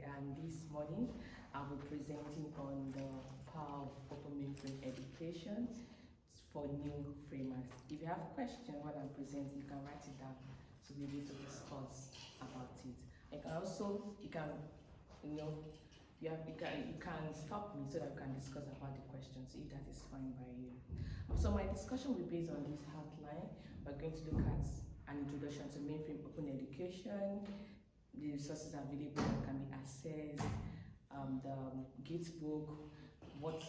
Yetunde, and this morning I'll be presenting on the power of Open Mainframe Education for new framers. If you have questions while I'm presenting, you can write it down to be able to discuss about it. You can also, you can stop me so that we can discuss about the questions if that is fine by you. So my discussion will be based on this outline. We're going to look at an introduction to Mainframe Open Education, the resources available that can be accessed, the Gitbook, what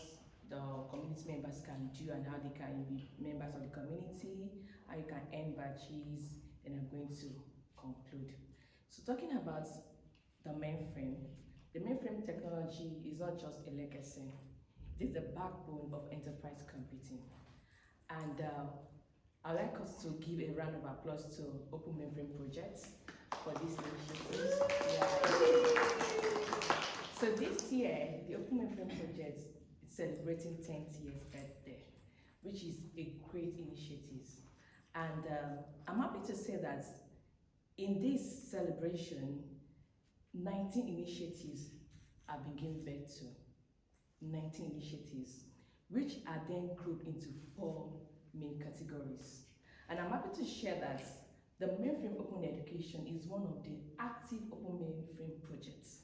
the community members can do and how they can be members of the community, how you can earn badges, and I'm going to conclude. So talking about the mainframe technology is not just a legacy, it is the backbone of enterprise computing. And I'd like us to give a round of applause to Open Mainframe Project for this initiative. So this year, the Open Mainframe Project is celebrating 10th year's birthday, which is a great initiative. And I'm happy to say that in this celebration, 19 initiatives have been given birth to. 19 initiatives, which are then grouped into 4 main categories. And I'm happy to share that the Mainframe Open Education is one of the active Open Mainframe projects.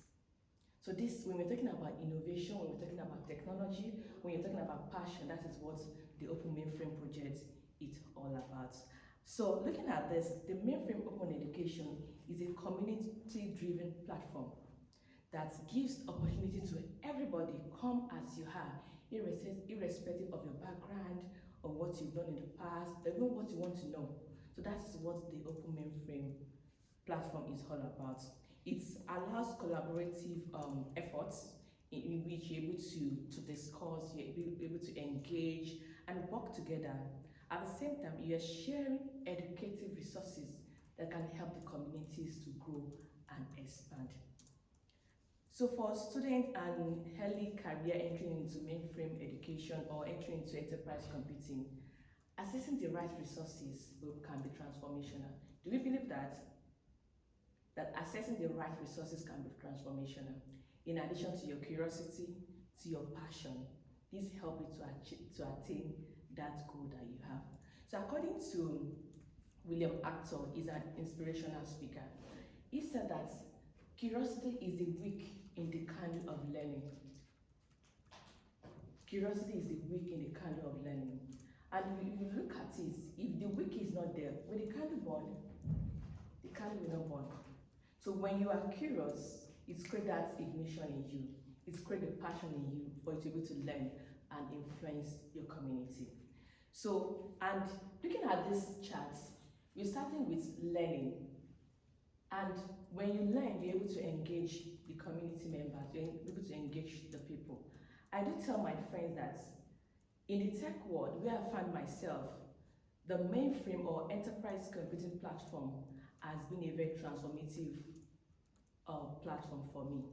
So this, when we're talking about innovation, when we're talking about technology, when you're talking about passion, that is what the Open Mainframe Project is all about. So looking at this, the Mainframe Open Education is a community-driven platform that gives opportunity to everybody, come as you are, irrespective of your background, or what you've done in the past, or even what you want to know. So that is what the Open Mainframe platform is all about. It allows collaborative efforts in which you're able to discuss, you're able to engage and work together. At the same time, you are sharing educative resources that can help the communities to grow and expand. So for students and early career entering into mainframe education or entering into enterprise computing, accessing the right resources can be transformational. Do we believe that accessing the right resources can be transformational? In addition to your curiosity, to your passion, this helps you to attain that goal that you have. So according to William Actor, is an inspirational speaker. He said that curiosity is the wick in the candle of learning. Curiosity is the wick in the candle of learning. And if you look at it, if the wick is not there, when the candle burn, the candle will not burn. So when you are curious, it's create that ignition in you. It's create the passion in you for you to be able to learn and influence your community. So, and looking at this chart, you're starting with learning. And when you learn, you're able to engage the community members, you're able to engage the people. I do tell my friends that in the tech world, where I find myself, the mainframe or enterprise computing platform has been a very transformative platform for me.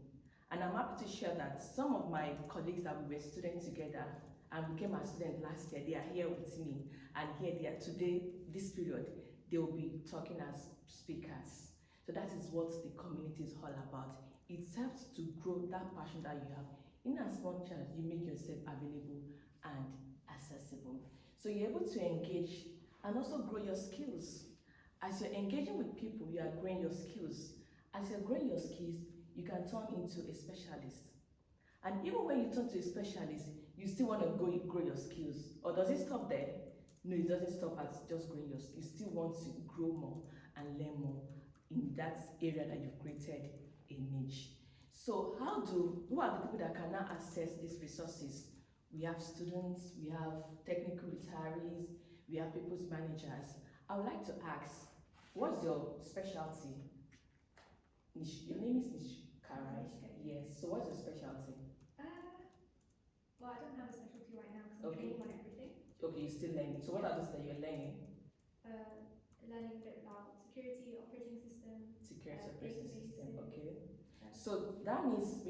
And I'm happy to share that some of my colleagues that we were students together and became a student last year, they are here with me. And here they are today, this period, they will be talking as speakers. So that is what the community is all about. It helps to grow that passion that you have in as much as you make yourself available and accessible. So you're able to engage and also grow your skills. As you're engaging with people, you are growing your skills. As you're growing your skills, you can turn into a specialist. And even when you turn to a specialist, you still want to grow your skills. Or does it stop there? No, it doesn't stop at just growing your skills. You still want to grow more and learn more in that area that you've created a niche. So who are the people that can now access these resources? We have students, we have technical retirees, we have people's managers. I would like to ask, what's your specialty? Your name is Nishka, right? Yes. So what's your specialty? Well, I don't have a specialty right now because I'm training on everything. Okay, you're still learning. So what are those that you're learning? Learning a bit about security, operating system. Security operating system, okay. So that means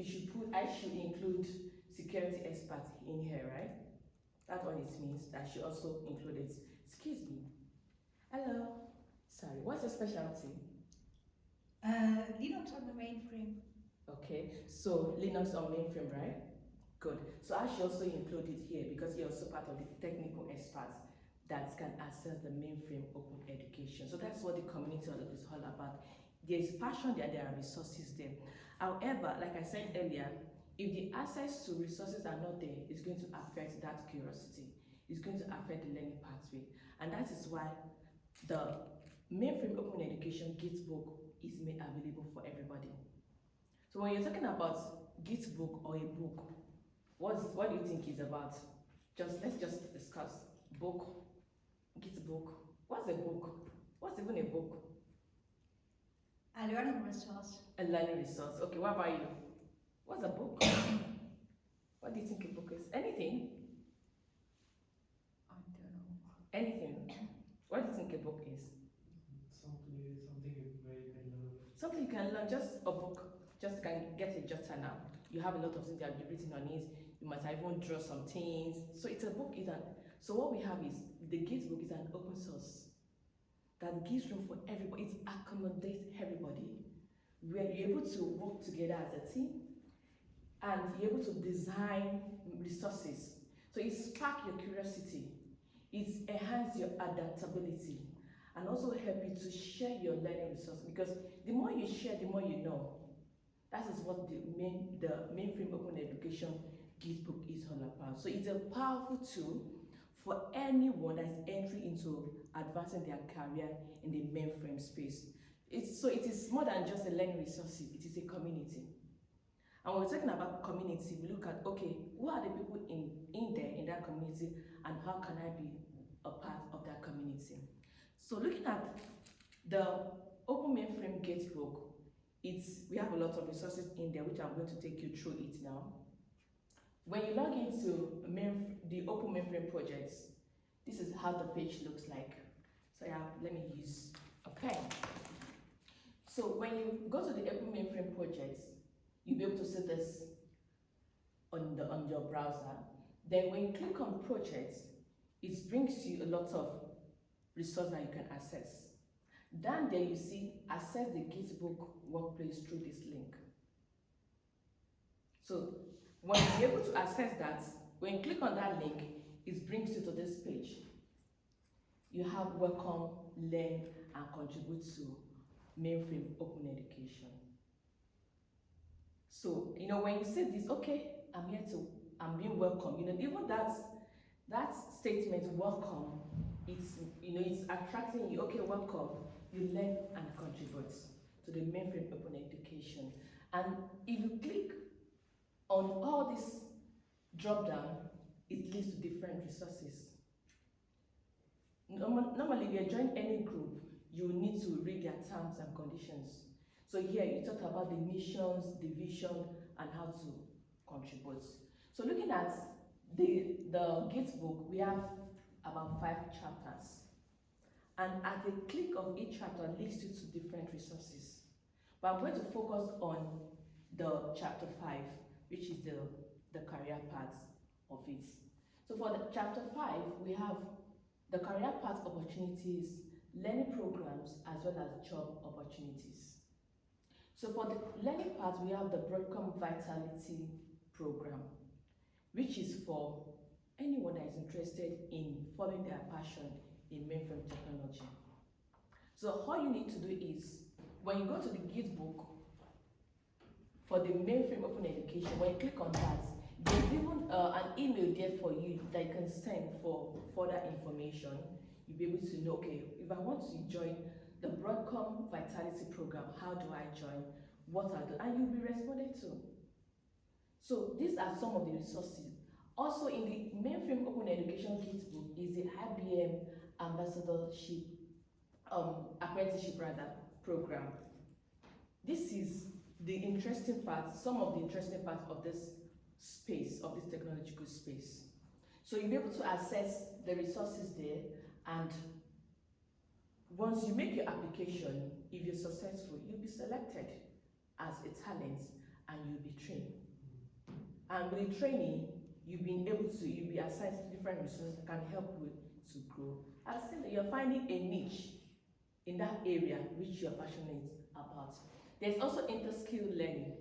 I should include security experts in here, right? That's what it means. I should also include it. Excuse me. Hello. Sorry, what's your specialty? Linux on the mainframe. Okay, so Linux on mainframe, right? Good. So I should also include it here because you're also part of the technical experts that can access the mainframe open education. So that's what the community is all about. There's passion there, there are resources there. However, like I said earlier, if the access to resources are not there, it's going to affect that curiosity. It's going to affect the learning pathway. And that is why the Mainframe Open Education Gitbook is made available for everybody. So when you're talking about Gitbook or a book, what do you think it's about? Let's just discuss book, Gitbook. What's a book? What's even a book? A learning resource. A learning resource. Okay, what about you? What's a book? What do you think a book is? Anything? I don't know. Anything? What do you think a book is? Something where you can learn. Something you can learn, just a book. Just can get a jotter now. You have a lot of things that you've written on it. You might even draw some things. So it's a book. So what we have is the Gitbook is an open source that gives room for everybody. It accommodates everybody. Where you're able to work together as a team and you're able to design resources. So it sparks your curiosity. It enhances your adaptability and also help you to share your learning resources, because the more you share, the more you know. That is what the Mainframe Open Education Gitbook is all about. So it's a powerful tool for anyone that is entering into advancing their career in the mainframe space. It is more than just a learning resource, it is a community. And when we're talking about community, we look at, okay, who are the people in there, in that community, and how can I be a part of that community? So looking at the Open Mainframe Gitbook, we have a lot of resources in there, which I'm going to take you through it now. When you log into the Open Mainframe Project, this is how the page looks like. So yeah, let me use a pen. So when you go to the Open Mainframe Project, you'll be able to see this on your browser. Then when you click on Projects, it brings you a lot of resources that you can access. Down there you see access the Gitbook workplace through this link. So when you're able to access that, when you click on that link, it brings you to this page. You have welcome, learn, and contribute to Mainframe Open Education. So, when you say this, okay, I'm being welcome, even that statement, welcome, it's attracting you, okay, welcome, you learn and contribute to the Mainframe Open Education. And if you click on all this drop down, it leads to different resources. Normally, if you join any group, you need to read their terms and conditions. So here you talk about the missions, the vision, and how to contribute. So looking at the Gitbook, we have about 5 chapters. And at the click of each chapter leads you to different resources. But I'm going to focus on the chapter 5, which is the career path of it. So for the chapter 5, we have the career path opportunities, learning programs, as well as job opportunities. So for the learning part, we have the Broadcom Vitality program, which is for anyone that is interested in following their passion in mainframe technology. So all you need to do is, when you go to the Gitbook for the Mainframe Open Education, when you click on that, there's even an email there for you that you can send for further information. You'll be able to know, okay, if I want to join the Broadcom Vitality program, how do I join? What are the, and you'll be responded to. So these are some of the resources. Also in the Mainframe Open Education Gitbook is the IBM Ambassadorship, Apprenticeship program. This is the interesting part, some of the interesting parts of this space, of this technological space. So you'll be able to access the resources there, and once you make your application, if you're successful, you'll be selected as a talent and you'll be trained. And with the training, you'll be assigned different resources that can help you to grow. I've seen that you're finding a niche in that area which you're passionate about. There's also inter-skill learning.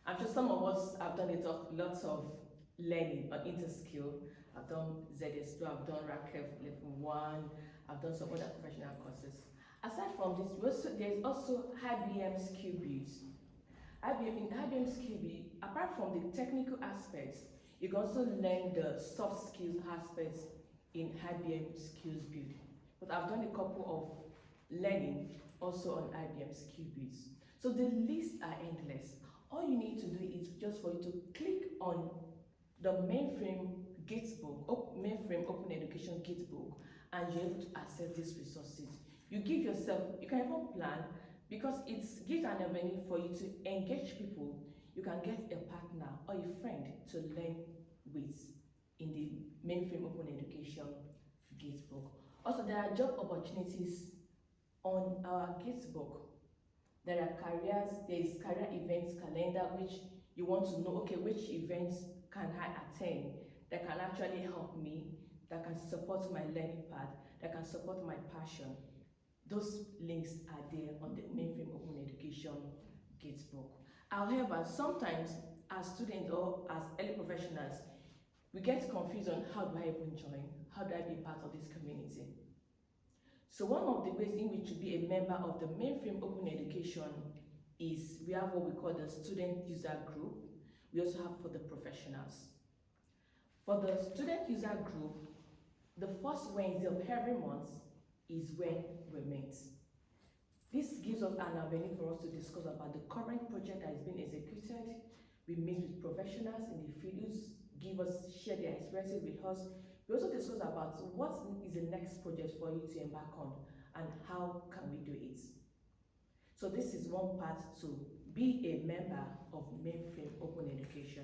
I'm sure some of us have done lots of learning on interskill. I've done ZS2, I've done RACF level 1, I've done some other professional courses. Aside from this, there's also IBM skill builds. In IBM skill build, apart from the technical aspects, you can also learn the soft skills aspects in IBM skills build. But I've done a couple of learning also on IBM skill builds. So the lists are endless. All you need to do is just for you to click on the Mainframe Gitbook, Mainframe Open Education Gitbook, and you're able to access these resources. You give yourself, you can even plan, because it gives an avenue for you to engage people. You can get a partner or a friend to learn with in the Mainframe Open Education Gitbook. Also, there are job opportunities on our Gitbook. There are careers, there is career events calendar, which you want to know, okay, which events can I attend that can actually help me, that can support my learning path, that can support my passion. Those links are there on the Mainframe Open Education Gitbook. However, sometimes as students or as early professionals, we get confused on how do I even join? How do I be part of this community? So one of the ways in which to be a member of the Mainframe Open Education is we have what we call the student user group. We also have for the professionals. For the student user group, the first Wednesday of every month is when we meet. This gives us an avenue for us to discuss about the current project that is being executed. We meet with professionals in the field who share their experiences with us. We also discuss about what is the next project for you to embark on and how can we do it. So this is one part to be a member of Mainframe Open Education.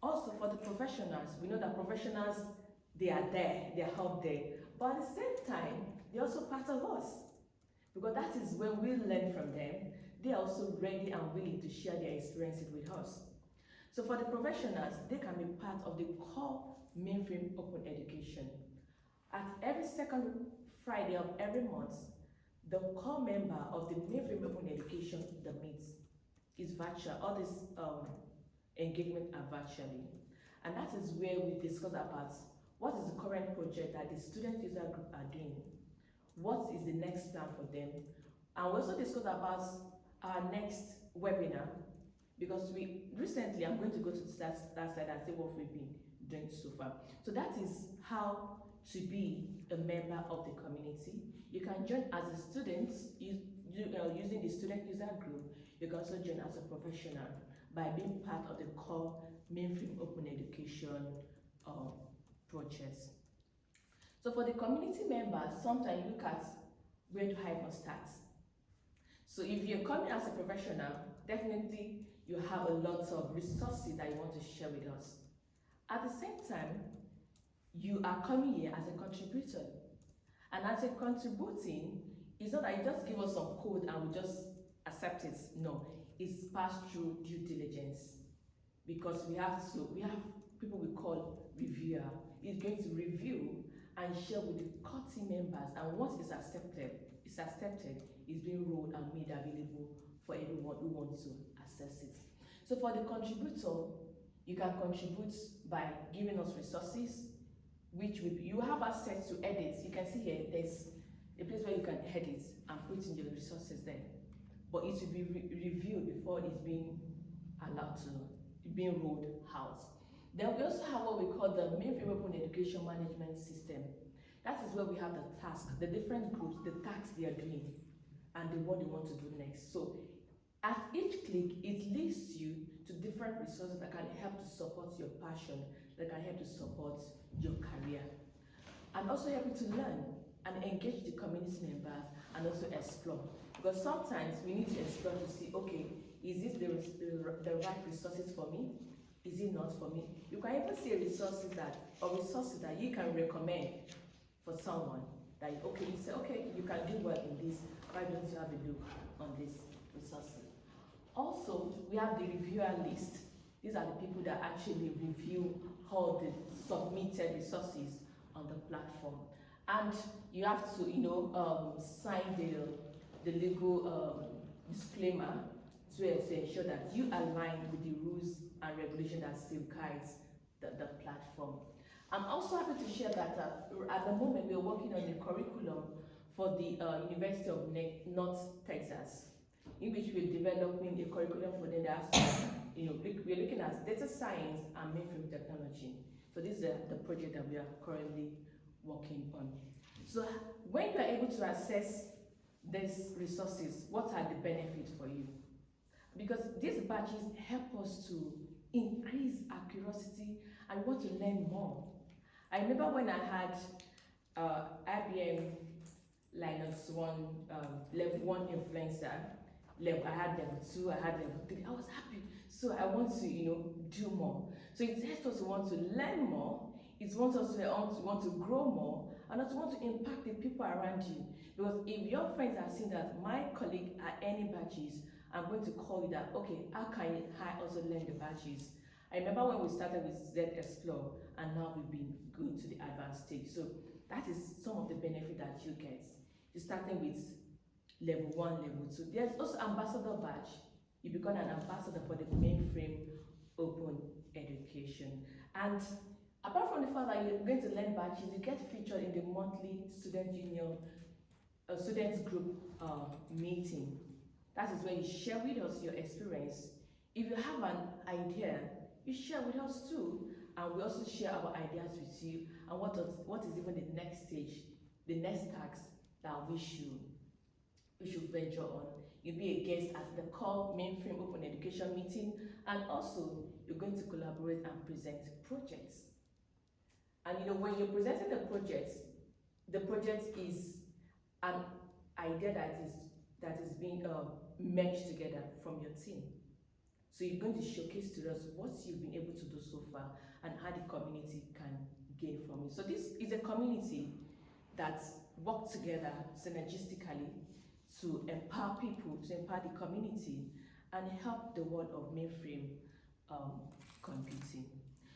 Also for the professionals, we know that professionals, they are there, they are out there, but at the same time, they're also part of us, because that is when we learn from them. They are also ready and willing to share their experiences with us. So for the professionals, they can be part of the core Mainframe Open Education. At every second Friday of every month, the core member of the Mainframe Open Education, the meet, is virtual. All these engagements are virtually. And that is where we discuss about what is the current project that the student user group are doing, what is the next plan for them, and we also discuss about our next webinar, because recently, I'm going to go to that slide and say what we've been doing so far. So that is how to be a member of the community. You can join as a student using the student user group. You can also join as a professional by being part of the core Mainframe Open Education projects. So for the community members, sometimes you look at where do I even start. So if you're coming as a professional, definitely you have a lot of resources that you want to share with us. At the same time, you are coming here as a contributor. And as a contributing, it's not that you just give us some code and we just accept it. No, it's passed through due diligence. Because we have people we call reviewer. It's going to review and share with the core team members, and once it's accepted, it's being rolled and made available for everyone who wants to access it. So for the contributor, you can contribute by giving us resources, which you have access to edit. You can see here, there's a place where you can edit and put in your resources there. But it will be reviewed before it's being allowed to, being rolled out. Then we also have what we call the Mainframe Open Education Management System. That is where we have the task, the different groups, the tasks they are doing, and what they want to do next. So at each click, it leads you to different resources that can help to support your passion, that can help to support your career, and also help you to learn and engage the community members and also explore. Because sometimes we need to explore to see, okay, is this the right resources for me? Is it not for me? You can even see resources that you can recommend for someone that, okay, you say, okay, you can do well in this, why don't you have a look on these resources? Also, we have the reviewer list. These are the people that actually review all the submitted resources on the platform. And you have to, sign the legal disclaimer to ensure that you align with the rules and regulation that safeguards the platform. I'm also happy to share that at the moment we're working on a curriculum for the University of North Texas, in which we're developing a curriculum for them that has, we're looking at data science and mainframe technology. So this is the project that we are currently working on. So when you are able to access these resources, what are the benefits for you? Because these badges help us to increase our curiosity and want to learn more. I remember when I had IBM Linux 1, level 1 influencer, I had level 2, I had level 3, I was happy. So I want to, do more. So it helps us to want to learn more, it wants us to want to grow more, and also want to impact the people around you. Because if your friends are seeing that my colleague are earning badges, I'm going to call you that, okay, how can I also learn the badges? I remember when we started with Z Explore, and now we've been going to the advanced stage. So that is some of the benefit that you get. You're starting with level 1, level 2. There's also ambassador badge. You become an ambassador for the Mainframe Open Education. And apart from the fact that you're going to learn badges, you get featured in the monthly students group meeting. That is where you share with us your experience. If you have an idea, you share with us too, and we also share our ideas with you and what is even the next stage, the next task that we should venture on. You'll be a guest at the core Mainframe Open Education meeting, and also you're going to collaborate and present projects. And when you're presenting the project is an idea that is being merged together from your team. So you're going to showcase to us what you've been able to do so far and how the community can gain from it. So this is a community that works together synergistically to empower people, to empower the community, and help the world of mainframe computing.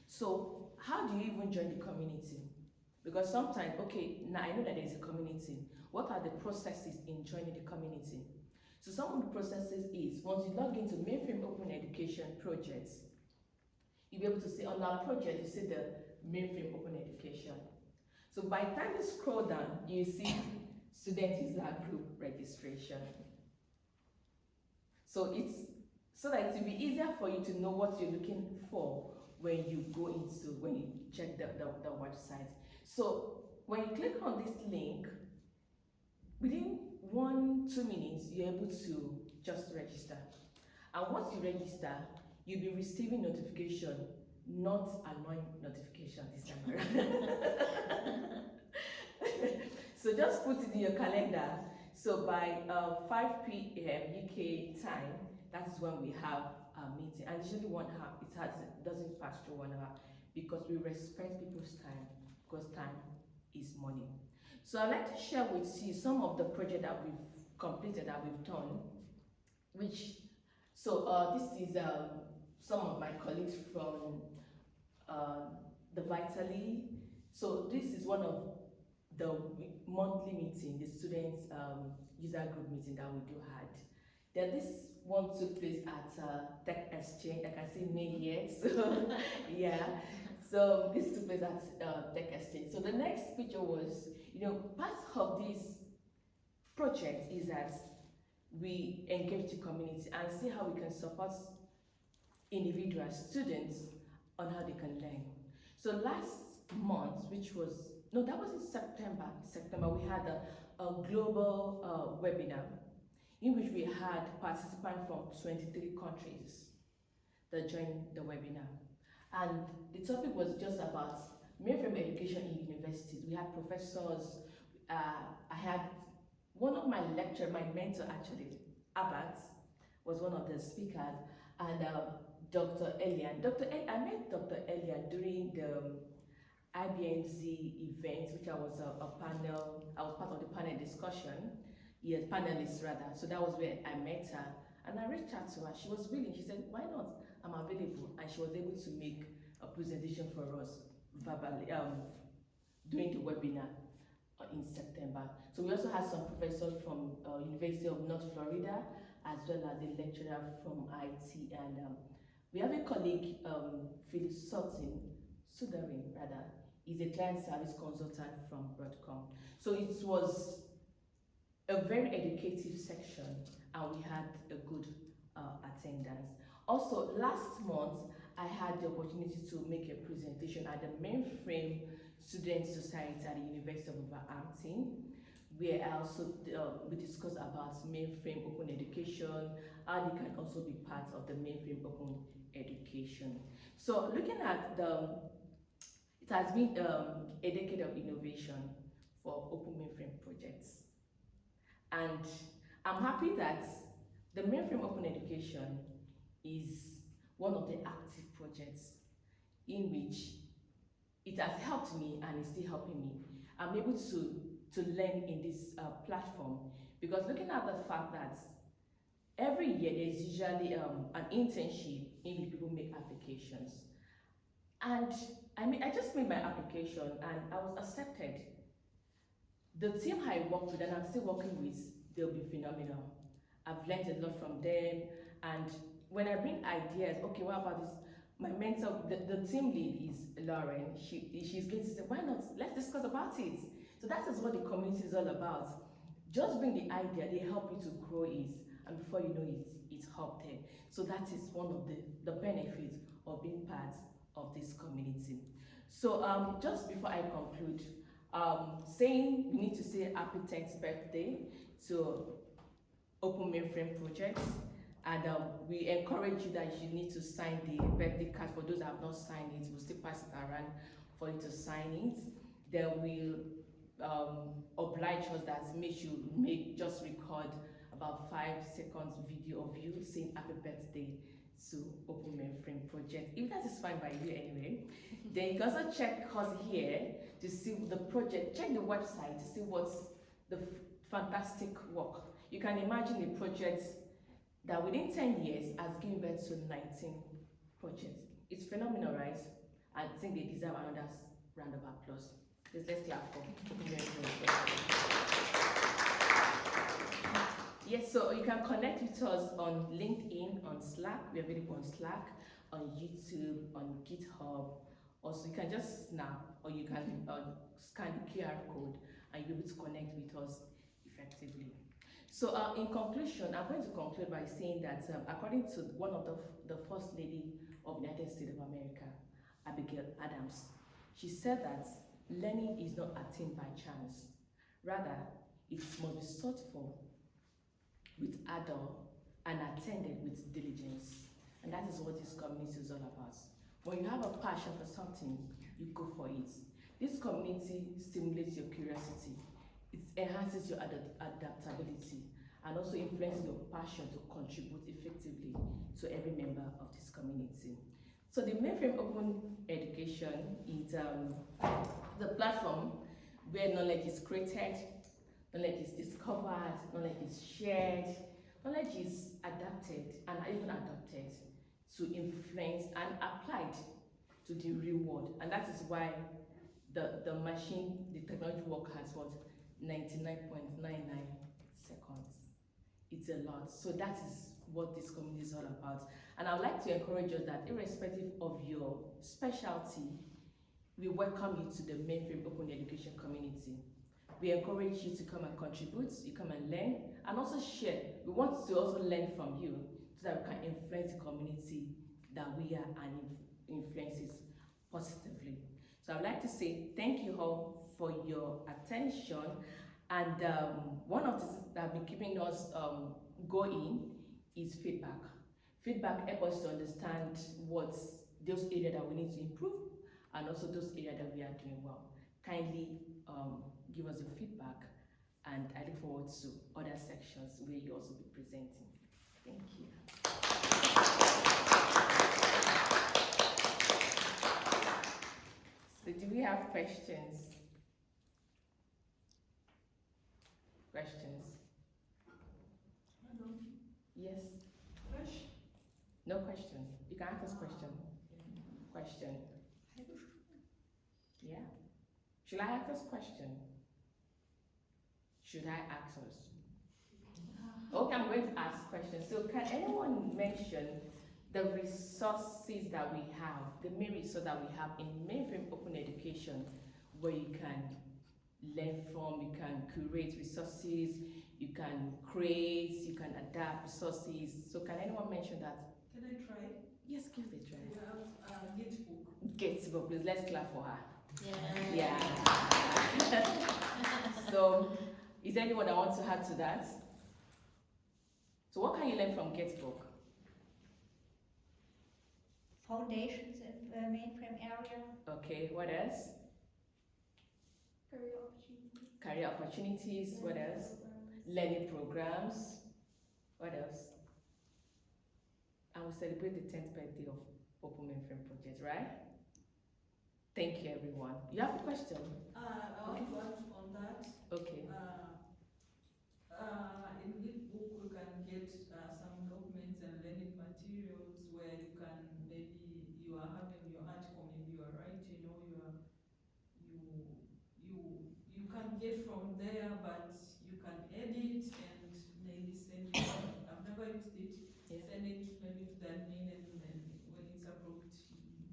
So how do you even join the community? Because sometimes, okay, now I know that there's a community. What are the processes in joining the community? So some of the processes is, once you log into Mainframe Open Education projects, you'll be able to see on our project, you see the Mainframe Open Education. So by the time you scroll down, you see student user group registration. So it's so that it will be easier for you to know what you're looking for when you check the website. So when you click on this link, within 1-2 minutes, you're able to just register. And once you register, you'll be receiving notification, not annoying notification this time around. So just put it in your calendar. So by 5 p.m. UK time, that is when we have a meeting. And usually 1 hour, it doesn't pass through 1 hour, because we respect people's time, because time is money. So I'd like to share with you some of the projects that we've completed, that we've done, this is some of my colleagues from the Vitally. So this is one of the monthly meeting, the students user group meeting that we do had. Then this one took place at Tech Exchange. I can see me here, so yeah. So this took place at Tech Exchange. So the next picture was, part of this project is that we engage the community and see how we can support individual students on how they can learn. So last month, that was in September, we had a global webinar in which we had participants from 23 countries that joined the webinar. And the topic was just about mainframe education in universities. We had professors, I had one of my lecturers, my mentor actually, Abat, was one of the speakers, and Dr. Elian. I met Dr. Elian during the IBNZ event, which I was I was part of the panel discussion, yes, panelists rather. So that was where I met her, and I reached out to her. She was willing. She said, "Why not? I'm available," and she was able to make a presentation for us verbally during the webinar in September. So we also had some professors from University of North Florida as well as a lecturer from IT. And we have a colleague, Philip Sudarin rather, is a client service consultant from Broadcom. So it was a very educative section, and we had a good attendance. Also, last month, I had the opportunity to make a presentation at the Mainframe Student Society at the University of Wolverhampton, where I also we discussed about Mainframe Open Education, and it can also be part of the Mainframe Open Education. So looking at it has been a decade of innovation for Open Mainframe projects. And I'm happy that the Mainframe Open Education is one of the active projects in which it has helped me and is still helping me. I'm able to learn in this platform, because looking at the fact that every year there's usually an internship in which people make applications. And I just made my application and I was accepted. The team I work with and I'm still working with, they'll be phenomenal. I've learned a lot from them, and when I bring ideas, okay, what about this? My mentor, the team lead is Lauren. She's going to say, why not? Let's discuss about it. So that is what the community is all about. Just bring the idea, they help you to grow it, and before you know it, it's up there. So that is one of the benefits of being part of this community. So just before I conclude, saying we need to say happy 10th birthday to Open Mainframe Project, and we encourage you that you need to sign the birthday card. For those that have not signed it, we'll still pass it around for you to sign it. Then we'll oblige us that just record about 5 seconds video of you saying happy birthday to Open Mainframe Project. If that is fine by you anyway, then you can also check us here to see the project, check the website to see what's the fantastic work. You can imagine a project that within 10 years has given birth to 19 projects. It's phenomenal, right? I think they deserve another round of applause. Let's clap for Open Mainframe Project. Yes, so you can connect with us on LinkedIn, on Slack. We're available on Slack, on YouTube, on GitHub. Also, you can just snap, or you can scan the QR code, and you'll be able to connect with us effectively. So in conclusion, I'm going to conclude by saying that according to one of the First Lady of the United States of America, Abigail Adams, she said that learning is not attained by chance. Rather, it must be sought for with ardor and attended with diligence. And that is what this community is all about. When you have a passion for something, you go for it. This community stimulates your curiosity. It enhances your adaptability, and also influences your passion to contribute effectively to every member of this community. So the Mainframe Open Education is the platform where knowledge is created, knowledge is discovered, knowledge is shared, knowledge is adapted and even adopted to influence and applied to the real world. And that is why the technology work has what? 99.99 seconds. It's a lot. So that is what this community is all about. And I would like to encourage us that irrespective of your specialty, we welcome you to the Mainframe Open Education community. We encourage you to come and contribute, you come and learn, and also share. We want to also learn from you so that we can influence the community that we are and influences positively. So I'd like to say thank you all for your attention. And one of the things that have been keeping us going is feedback. Feedback helps us to understand what's those areas that we need to improve, and also those areas that we are doing well. Kindly give us your feedback, and I look forward to other sections where you also be presenting. Thank you. So do we have questions? Questions? Yes? No question. You can ask us question. Question. Yeah? Should I ask us question? Should I ask us? Okay, I'm going to ask questions. So can anyone mention the resources that we have, the main resource that we have in Mainframe Open Education, where you can learn from, you can curate resources, you can create, you can adapt resources. So can anyone mention that? Can I try? Yes, give it a try. We have Gitbook. Gitbook, please, let's clap for her. Yeah. Yeah. So, is there anyone that wants to add to that? So what can you learn from Gitbook? Foundations in the mainframe area. Okay, what else? Career opportunities. Career opportunities, what else? Learning programs, what else? And we celebrate the 10th birthday of Open Mainframe Project, right? Thank you, everyone. You have a question? I want to add on that. Okay. In Gitbook, you can get some documents and learning materials where you can maybe you are having your article, maybe you are writing, or you can get from there, but you can edit and maybe send it. I've never used it. Yeah. Send it maybe to the admin, and when it's approved,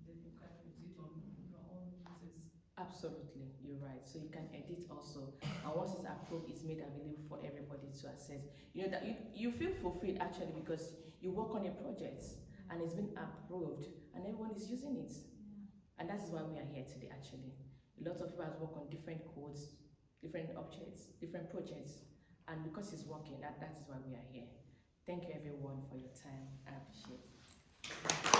then you can use it on your own uses. Absolutely, you're right. So you can edit also, and once it's approved, it's made available for everybody to access. You know that you feel fulfilled actually because you work on a project and it's been approved and everyone is using it. And that is why we are here today actually. A lot of people have worked on different codes, different objects, different projects, and because it's working, that is why we are here. Thank you everyone for your time. I appreciate it.